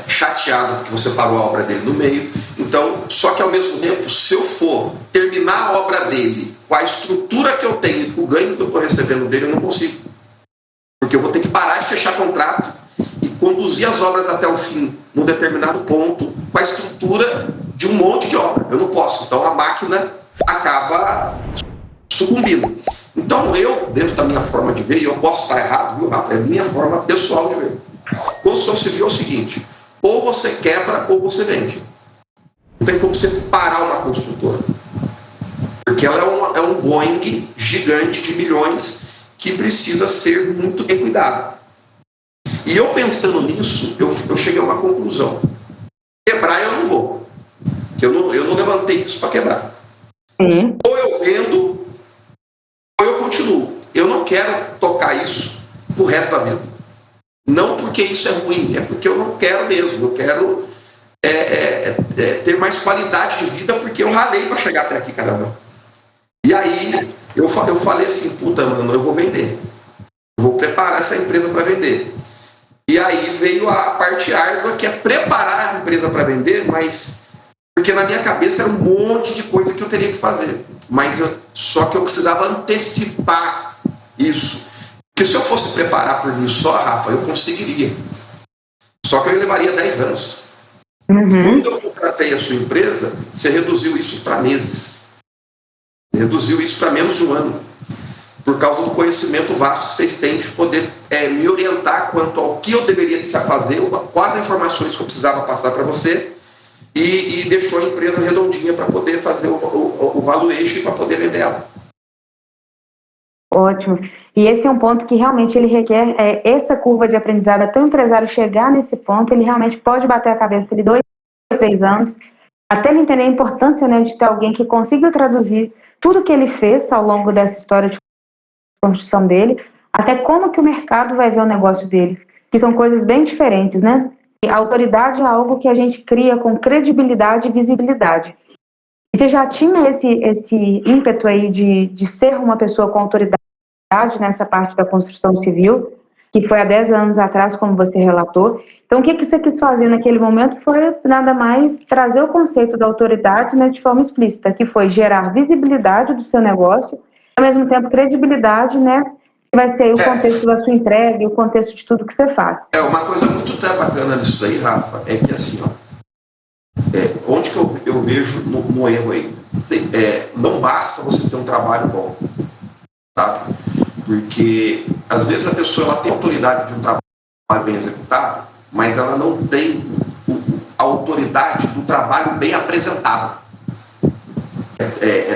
chateado porque você parou a obra dele no meio. Então, só que ao mesmo tempo, se eu for terminar a obra dele com a estrutura que eu tenho e com o ganho que eu estou recebendo dele, eu não consigo. Porque eu vou ter que parar de fechar contrato e conduzir as obras até o fim, num determinado ponto, com a estrutura de um monte de obra. Eu não posso. Então a máquina acaba sucumbindo. Então eu, dentro da minha forma de ver, e eu posso estar errado, viu, Rafa? É minha forma pessoal de ver. Construção civil é o seguinte, ou você quebra ou você vende. Não tem como você parar uma construtora. Porque ela é um Boeing gigante de milhões que precisa ser muito bem cuidado. E eu pensando nisso, eu cheguei a uma conclusão. Quebrar eu não vou. Porque eu não levantei isso para quebrar. Ou eu vendo, ou eu continuo. Eu não quero tocar isso pro resto da vida. Não porque isso é ruim, é porque eu não quero mesmo. Eu quero ter mais qualidade de vida porque eu ralei para chegar até aqui, caramba. E aí eu falei assim, puta, mano, eu vou vender. Eu vou preparar essa empresa para vender. E aí veio a parte árdua, que é preparar a empresa para vender, mas porque na minha cabeça era um monte de coisa que eu teria que fazer. Mas só que eu precisava antecipar isso. Porque se eu fosse preparar por mim só, Rafa, eu conseguiria. Só que eu levaria 10 anos. Quando eu contratei a sua empresa, você reduziu isso para meses. Você reduziu isso para menos de um ano. Por causa do conhecimento vasto que vocês têm de poder me orientar quanto ao que eu deveria fazer, quais as informações que eu precisava passar para você, e deixou a empresa redondinha para poder fazer o valuation e para poder vender ela. Ótimo. E esse é um ponto que realmente ele requer essa curva de aprendizado. Até o empresário chegar nesse ponto, ele realmente pode bater a cabeça de 2, 3 anos, até ele entender a importância, né, de ter alguém que consiga traduzir tudo que ele fez ao longo dessa história de construção dele, até como que o mercado vai ver o negócio dele, que são coisas bem diferentes, né? E a autoridade é algo que a gente cria com credibilidade e visibilidade. E você já tinha esse ímpeto aí de ser uma pessoa com autoridade nessa parte da construção civil, que foi há 10 anos atrás, como você relatou. Então, o que você quis fazer naquele momento foi nada mais trazer o conceito da autoridade, né, de forma explícita, que foi gerar visibilidade do seu negócio, ao mesmo tempo credibilidade, né, que vai ser o contexto da sua entrega e o contexto de tudo que você faz. Uma coisa muito até bacana nisso daí, Rafa, é que assim, ó, onde que eu vejo no erro aí? Não basta você ter um trabalho bom, tá? Porque às vezes a pessoa ela tem autoridade de um trabalho bem executado, mas ela não tem a autoridade do trabalho bem apresentado.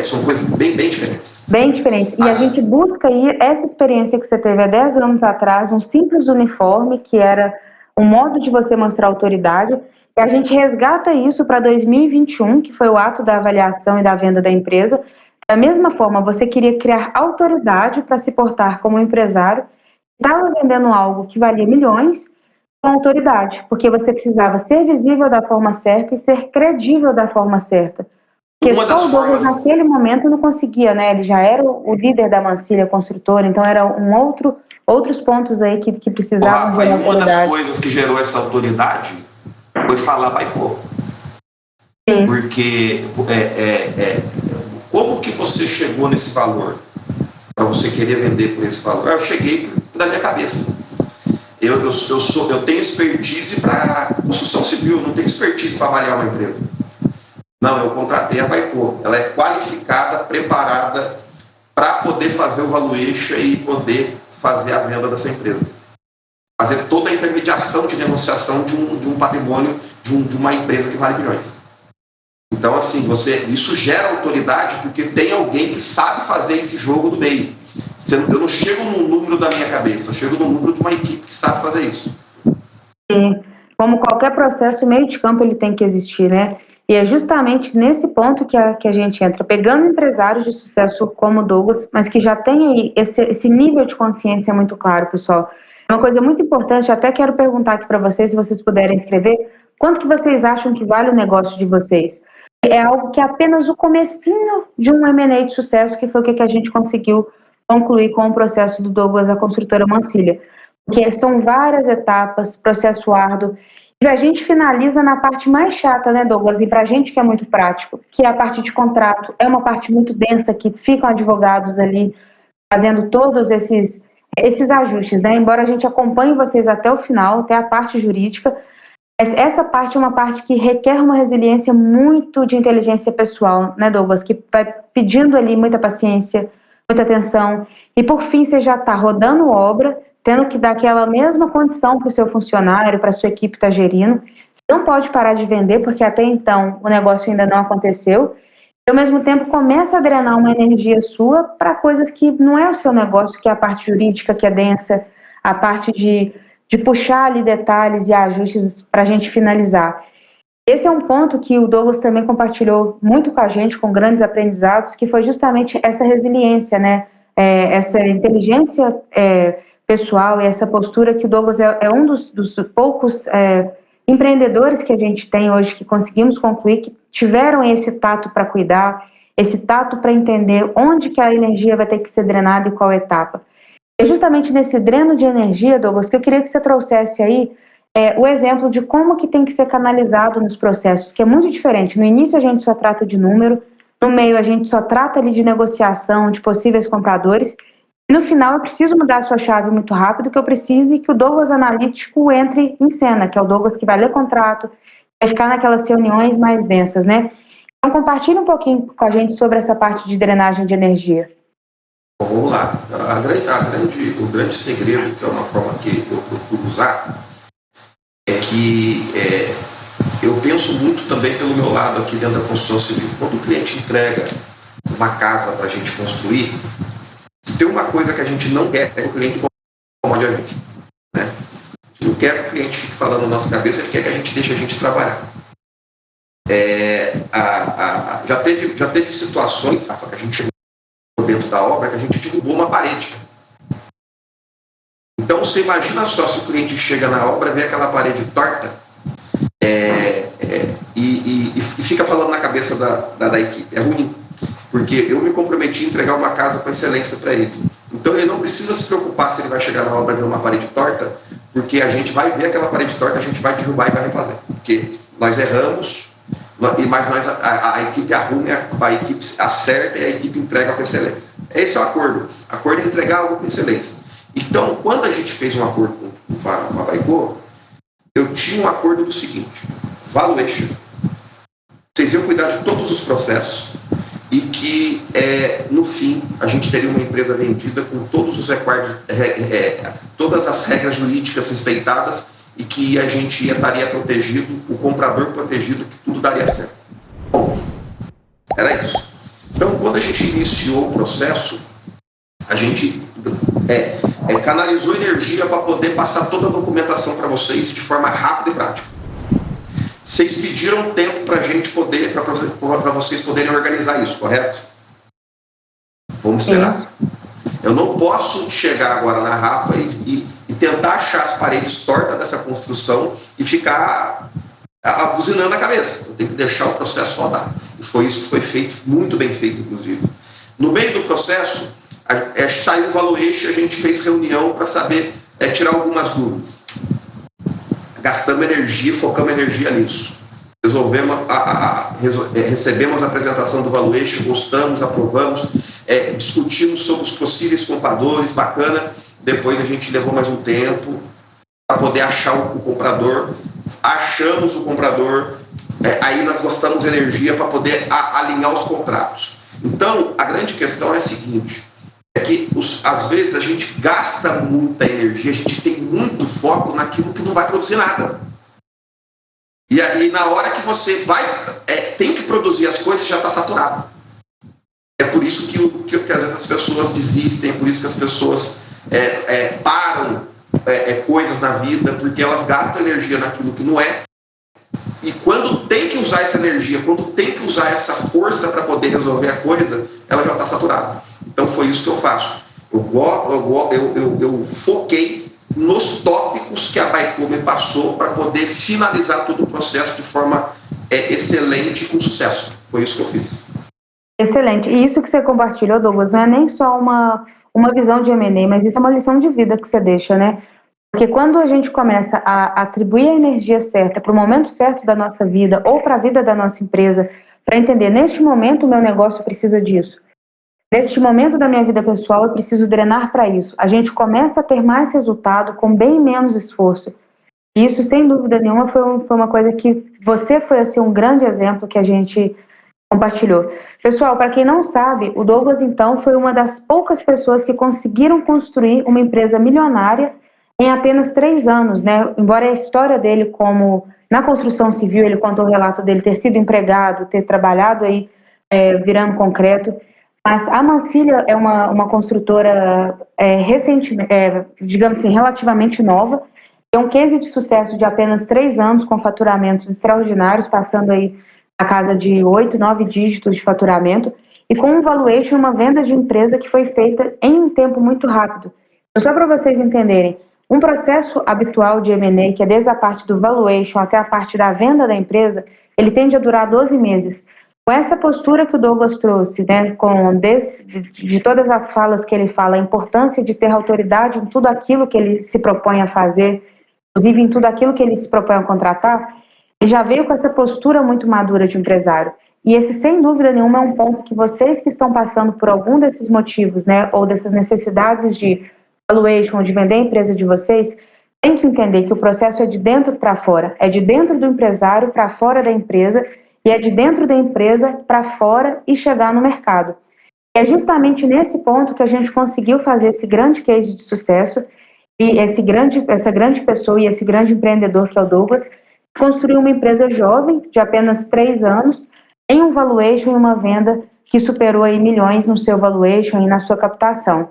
São coisas bem diferentes. Bem diferentes. E a gente busca aí essa experiência que você teve há 10 anos atrás, um simples uniforme, que era um modo de você mostrar autoridade, e a gente resgata isso para 2021, que foi o ato da avaliação e da venda da empresa. Da mesma forma, você queria criar autoridade para se portar como empresário, estava vendendo algo que valia milhões com autoridade, porque você precisava ser visível da forma certa e ser credível da forma certa. Porque só o Douglas naquele momento não conseguia, né? Ele já era o líder da Mancilha Construtora, então era outros pontos aí que precisavam de autoridade. Uma das coisas que gerou essa autoridade foi falar Baicô. Sim. Porque como que você chegou nesse valor? Para você querer vender por esse valor? Eu cheguei da minha cabeça. Eu tenho expertise para construção civil, não tenho expertise para avaliar uma empresa. Não, eu contratei a Baicô. Ela é qualificada, preparada para poder fazer o valuation e poder fazer a venda dessa empresa. Fazer toda a intermediação de negociação de um patrimônio de uma empresa que vale milhões. Então, assim, isso gera autoridade porque tem alguém que sabe fazer esse jogo do meio. Eu não chego num número da minha cabeça, eu chego num número de uma equipe que sabe fazer isso. Sim. Como qualquer processo, o meio de campo ele tem que existir, né? E é justamente nesse ponto que a gente entra, pegando empresários de sucesso como o Douglas, mas que já tem aí esse nível de consciência muito claro, pessoal. É uma coisa muito importante, até quero perguntar aqui para vocês, se vocês puderem escrever, quanto que vocês acham que vale o negócio de vocês? É algo que é apenas o comecinho de um M&A de sucesso, que foi o que a gente conseguiu concluir com o processo do Douglas, da construtora Mancilha. Porque são várias etapas, processo árduo, e a gente finaliza na parte mais chata, né, Douglas? E para a gente que é muito prático, que é a parte de contrato. É uma parte muito densa, que ficam advogados ali fazendo todos esses ajustes, né? Embora a gente acompanhe vocês até o final, até a parte jurídica, essa parte é uma parte que requer uma resiliência muito de inteligência pessoal, né, Douglas? Que vai pedindo ali muita paciência, muita atenção. E por fim, você já está rodando obra, tendo que dar aquela mesma condição para o seu funcionário, para a sua equipe estar gerindo. Você não pode parar de vender, porque até então o negócio ainda não aconteceu. E ao mesmo tempo começa a drenar uma energia sua para coisas que não é o seu negócio, que é a parte jurídica, que é densa, a parte de puxar ali detalhes e ajustes para a gente finalizar. Esse é um ponto que o Douglas também compartilhou muito com a gente, com grandes aprendizados, que foi justamente essa resiliência, né? Essa inteligência pessoal e essa postura que o Douglas é um dos poucos empreendedores que a gente tem hoje, que conseguimos concluir, que tiveram esse tato para cuidar, esse tato para entender onde que a energia vai ter que ser drenada e qual etapa. É justamente nesse dreno de energia, Douglas, que eu queria que você trouxesse aí o exemplo de como que tem que ser canalizado nos processos, que é muito diferente. No início a gente só trata de número, no meio a gente só trata ali de negociação, de possíveis compradores, e no final eu preciso mudar a sua chave muito rápido, que eu precise que o Douglas analítico entre em cena, que é o Douglas que vai ler contrato, vai ficar naquelas reuniões mais densas, né? Então compartilhe um pouquinho com a gente sobre essa parte de drenagem de energia. Bom, vamos lá. O grande segredo, que é uma forma que eu procuro usar, é que eu penso muito também pelo meu lado aqui dentro da construção civil. Quando o cliente entrega uma casa para a gente construir, se tem uma coisa que a gente não quer, é que o cliente incomode a gente. Né? A gente não quer que o cliente fique falando na nossa cabeça, ele quer que a gente deixe a gente trabalhar. Já teve situações, Rafa, que a gente chegou dentro da obra, que a gente derrubou uma parede. Então, você imagina só se o cliente chega na obra, vê aquela parede torta e fica falando na cabeça da equipe. É ruim, porque eu me comprometi a entregar uma casa com excelência para ele. Então, ele não precisa se preocupar se ele vai chegar na obra e ver uma parede torta, porque a gente vai ver aquela parede torta, a gente vai derrubar e vai refazer. Porque nós erramos, mas a equipe arruma, a equipe acerta e a equipe entrega com excelência. Esse é o acordo. Acordo é entregar algo com excelência. Então, quando a gente fez um acordo com a Baicô, eu tinha um acordo do seguinte: valuation. Vocês iam cuidar de todos os processos e que, no fim, a gente teria uma empresa vendida com todos os requisitos, todas as regras jurídicas respeitadas e que a gente estaria protegido, o comprador protegido, que tudo daria certo. Bom, era isso. Então, quando a gente iniciou o processo, a gente canalizou energia para poder passar toda a documentação para vocês de forma rápida e prática. Vocês pediram tempo para a gente poder, para vocês poderem organizar isso, correto? Vamos esperar. Eu não posso chegar agora na Rafa e tentar achar as paredes tortas dessa construção e ficar abuzinando a cabeça. Eu tenho que deixar o processo rodar. E foi isso que foi feito, muito bem feito, inclusive. No meio do processo, saiu o valuation, a gente fez reunião para saber, tirar algumas dúvidas. Gastamos energia, focamos energia nisso. Recebemos a apresentação do valuation, gostamos, aprovamos, discutimos sobre os possíveis compradores, bacana. Depois a gente levou mais um tempo para poder achar o comprador. Achamos o comprador, aí nós gastamos energia para poder alinhar os contratos. Então, a grande questão é a seguinte: que às vezes a gente gasta muita energia, a gente tem muito foco naquilo que não vai produzir nada. E aí, na hora que você tem que produzir as coisas, você já está saturado. É por isso que às vezes as pessoas desistem, é por isso que as pessoas param coisas na vida, porque elas gastam energia naquilo que não é. E quando tem que usar essa energia, quando tem que usar essa força para poder resolver a coisa, ela já está saturada. Então foi isso que eu faço. Eu foquei nos tópicos que a Baicô me passou para poder finalizar todo o processo de forma excelente e com sucesso. Foi isso que eu fiz. Excelente. E isso que você compartilhou, Douglas, não é nem só uma visão de M&A, mas isso é uma lição de vida que você deixa, né? Porque quando a gente começa a atribuir a energia certa para o momento certo da nossa vida ou para a vida da nossa empresa, para entender, neste momento o meu negócio precisa disso, neste momento da minha vida pessoal eu preciso drenar para isso, a gente começa a ter mais resultado com bem menos esforço. E isso, sem dúvida nenhuma, foi uma coisa que você foi assim, um grande exemplo que a gente compartilhou. Pessoal, para quem não sabe, o Douglas, então, foi uma das poucas pessoas que conseguiram construir uma empresa milionária em apenas 3 anos, né? Embora a história dele como na construção civil, ele contou o relato dele ter sido empregado, ter trabalhado aí virando concreto, mas a Mancilha é uma construtora digamos assim, relativamente nova, tem um case de sucesso de apenas 3 anos com faturamentos extraordinários, passando aí a casa de 8, 9 dígitos de faturamento, e com um valuation, uma venda de empresa que foi feita em um tempo muito rápido. Então, só para vocês entenderem, um processo habitual de M&A, que é desde a parte do valuation até a parte da venda da empresa, ele tende a durar 12 meses. Com essa postura que o Douglas trouxe, né, de todas as falas que ele fala, a importância de ter autoridade em tudo aquilo que ele se propõe a fazer, inclusive em tudo aquilo que ele se propõe a contratar, ele já veio com essa postura muito madura de empresário. E esse, sem dúvida nenhuma, é um ponto que vocês que estão passando por algum desses motivos, né, ou dessas necessidades de valuation, de vender a empresa de vocês, tem que entender que o processo é de dentro para fora, é de dentro do empresário para fora da empresa, e é de dentro da empresa para fora e chegar no mercado. É justamente nesse ponto que a gente conseguiu fazer esse grande case de sucesso, e essa grande pessoa e esse grande empreendedor que é o Douglas, construiu uma empresa jovem, de apenas 3 anos, em um valuation e uma venda que superou aí milhões no seu valuation e na sua captação.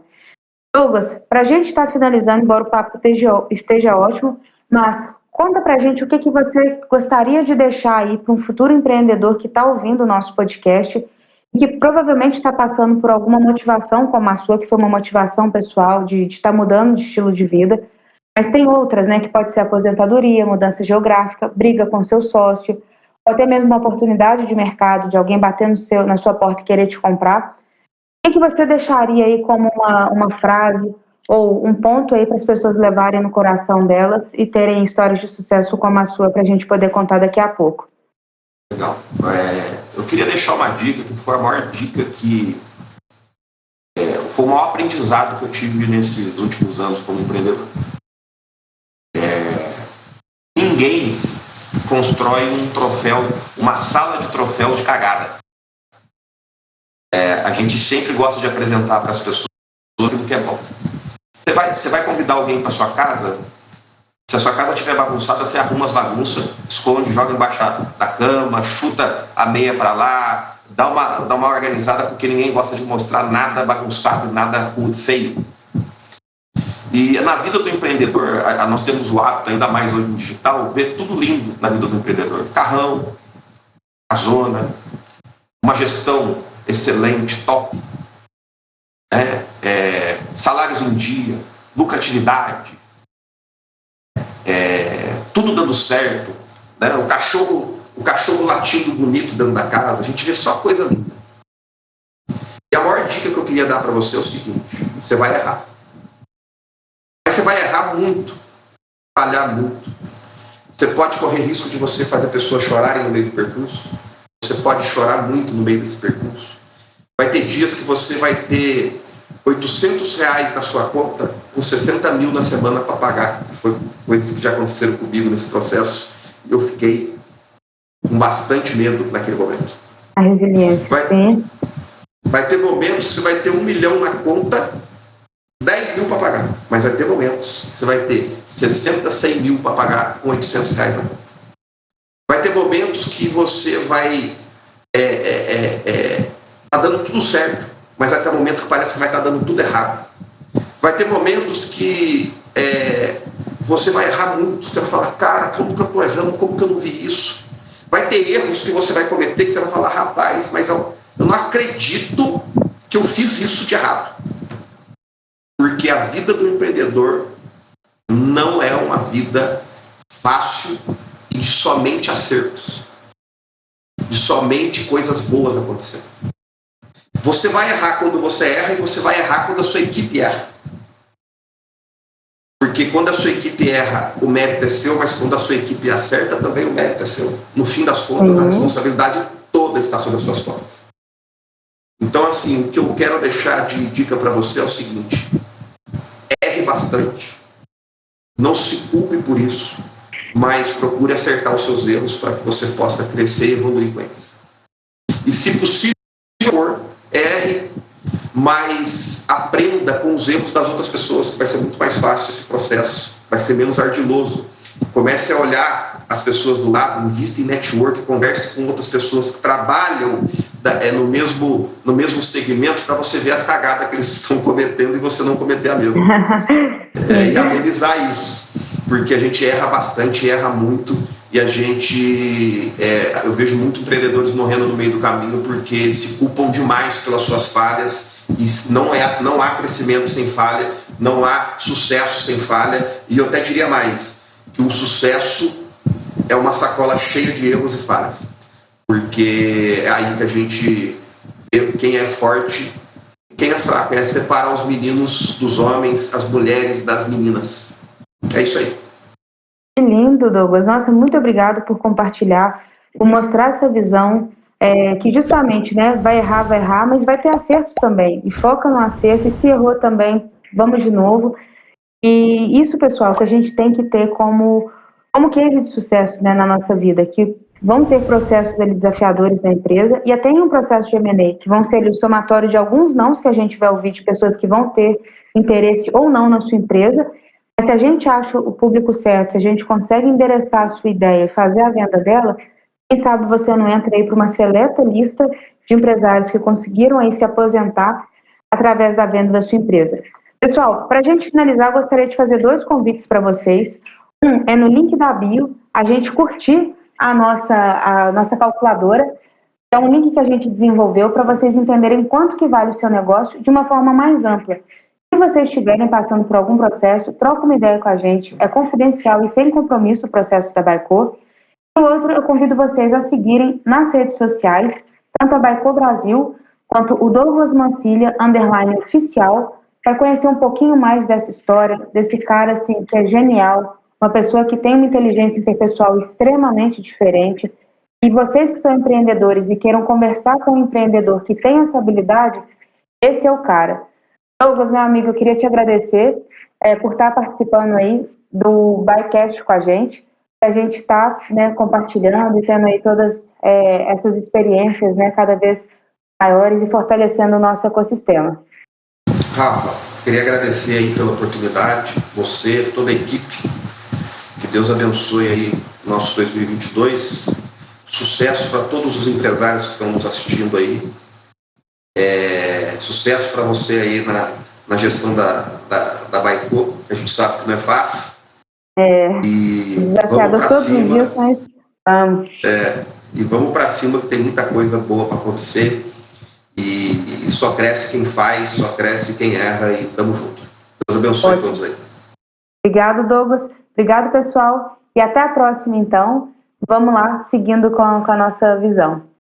Douglas, para a gente estar finalizando, embora o papo esteja ótimo, mas conta para a gente o que você gostaria de deixar aí para um futuro empreendedor que está ouvindo o nosso podcast que provavelmente está passando por alguma motivação como a sua, que foi uma motivação pessoal de estar mudando de estilo de vida, mas tem outras, né, que pode ser aposentadoria, mudança geográfica, briga com seu sócio, ou até mesmo uma oportunidade de mercado, de alguém bater na sua porta e querer te comprar. O que você deixaria aí como uma frase ou um ponto aí para as pessoas levarem no coração delas e terem histórias de sucesso como a sua para a gente poder contar daqui a pouco? Legal. Eu queria deixar uma dica, que foi a maior dica foi o maior aprendizado que eu tive nesses últimos anos como empreendedor. Ninguém constrói um troféu, uma sala de troféus de cagada. A gente sempre gosta de apresentar para as pessoas aquilo que é bom. Você vai convidar alguém para sua casa, se a sua casa estiver bagunçada, você arruma as bagunças, esconde, joga embaixo da cama, chuta a meia para lá, dá uma organizada, porque ninguém gosta de mostrar nada bagunçado, nada feio. E na vida do empreendedor, nós temos o hábito, ainda mais hoje no digital, ver tudo lindo na vida do empreendedor. Carrão, casona, uma gestão excelente, top, salários em dia, lucratividade, tudo dando certo, né? O cachorro latindo bonito dentro da casa, a gente vê só coisa linda. E a maior dica que eu queria dar para você é o seguinte: você vai errar. Mas você vai errar muito, falhar muito. Você pode correr risco de você fazer pessoas chorarem no meio do percurso. Você pode chorar muito no meio desse percurso. Vai ter dias que você vai ter R$800 na sua conta com 60 mil na semana para pagar. Foi coisas que já aconteceram comigo nesse processo. Eu fiquei com bastante medo naquele momento. A resiliência, sim. Vai ter momentos que você vai ter 1 milhão na conta, 10 mil para pagar. Mas vai ter momentos que você vai ter 60, 100 mil para pagar com R$800 na conta. Vai ter momentos que você vai tá dando tudo certo, mas vai ter momento que parece que vai estar dando tudo errado. Vai ter momentos que você vai errar muito, você vai falar, cara, como que eu estou errando, como que eu não vi isso? Vai ter erros que você vai cometer que você vai falar, rapaz, mas eu não acredito que eu fiz isso de errado. Porque a vida do empreendedor não é uma vida fácil e de somente acertos, de somente coisas boas acontecendo. Você vai errar quando você erra e você vai errar quando a sua equipe erra. Porque quando a sua equipe erra, o mérito é seu, mas quando a sua equipe acerta, também o mérito é seu. No fim das contas, a responsabilidade toda está sobre as suas costas. Então, assim, o que eu quero deixar de dica para você é o seguinte: erre bastante. Não se culpe por isso, mas procure acertar os seus erros para que você possa crescer e evoluir com eles. E, se possível, erre, mas aprenda com os erros das outras pessoas, que vai ser muito mais fácil esse processo, vai ser menos ardiloso. Comece a olhar as pessoas do lado, invista em network, converse com outras pessoas que trabalham no mesmo segmento, para você ver as cagadas que eles estão cometendo e você não cometer a mesma. E amenizar isso, porque a gente erra bastante, erra muito, e a gente, eu vejo muitos empreendedores morrendo no meio do caminho porque se culpam demais pelas suas falhas, e não há crescimento sem falha, não há sucesso sem falha, e eu até diria mais, que o sucesso é uma sacola cheia de erros e falhas, porque é aí que a gente vê quem é forte e quem é fraco, é separar os meninos dos homens, as mulheres das meninas. É isso aí. Que lindo, Douglas. Nossa, muito obrigado por compartilhar, por mostrar essa visão, que justamente, né, vai errar, mas vai ter acertos também. E foca no acerto, e se errou também, vamos de novo. E isso, pessoal, que a gente tem que ter como case de sucesso, né, na nossa vida, que vão ter processos ali desafiadores na empresa, e até em um processo de M&A, que vão ser ali o somatório de alguns nãos que a gente vai ouvir de pessoas que vão ter interesse ou não na sua empresa. Mas se a gente acha o público certo, se a gente consegue endereçar a sua ideia e fazer a venda dela, quem sabe você não entra aí para uma seleta lista de empresários que conseguiram aí se aposentar através da venda da sua empresa. Pessoal, para a gente finalizar, eu gostaria de fazer 2 convites para vocês. Um é no link da bio, a gente curtir a nossa calculadora. É um link que a gente desenvolveu para vocês entenderem quanto que vale o seu negócio de uma forma mais ampla. Se vocês estiverem passando por algum processo, troca uma ideia com a gente. É confidencial e sem compromisso o processo da Baicô. E o outro, eu convido vocês a seguirem nas redes sociais, tanto a Baicô Brasil, quanto o Douglas Mancilha, _oficial, para conhecer um pouquinho mais dessa história, desse cara, assim, que é genial, uma pessoa que tem uma inteligência interpessoal extremamente diferente. E vocês que são empreendedores e queiram conversar com um empreendedor que tem essa habilidade, esse é o cara. Douglas, meu amigo, eu queria te agradecer por estar participando aí do Baicast com a gente estar, né, compartilhando e tendo aí todas essas experiências, né, cada vez maiores e fortalecendo o nosso ecossistema. Rafa, queria agradecer aí pela oportunidade, você, toda a equipe, que Deus abençoe aí nosso 2022, sucesso para todos os empresários que estão nos assistindo aí, sucesso para você aí na gestão da Baicô, que a gente sabe que não é fácil. E desafiador todos os dias, mas vamos. E vamos para cima, que tem muita coisa boa para acontecer. E só cresce quem faz, só cresce quem erra, e tamo junto. Deus abençoe a todos aí. Obrigado, Douglas. Obrigado, pessoal. E até a próxima, então. Vamos lá, seguindo com a nossa visão.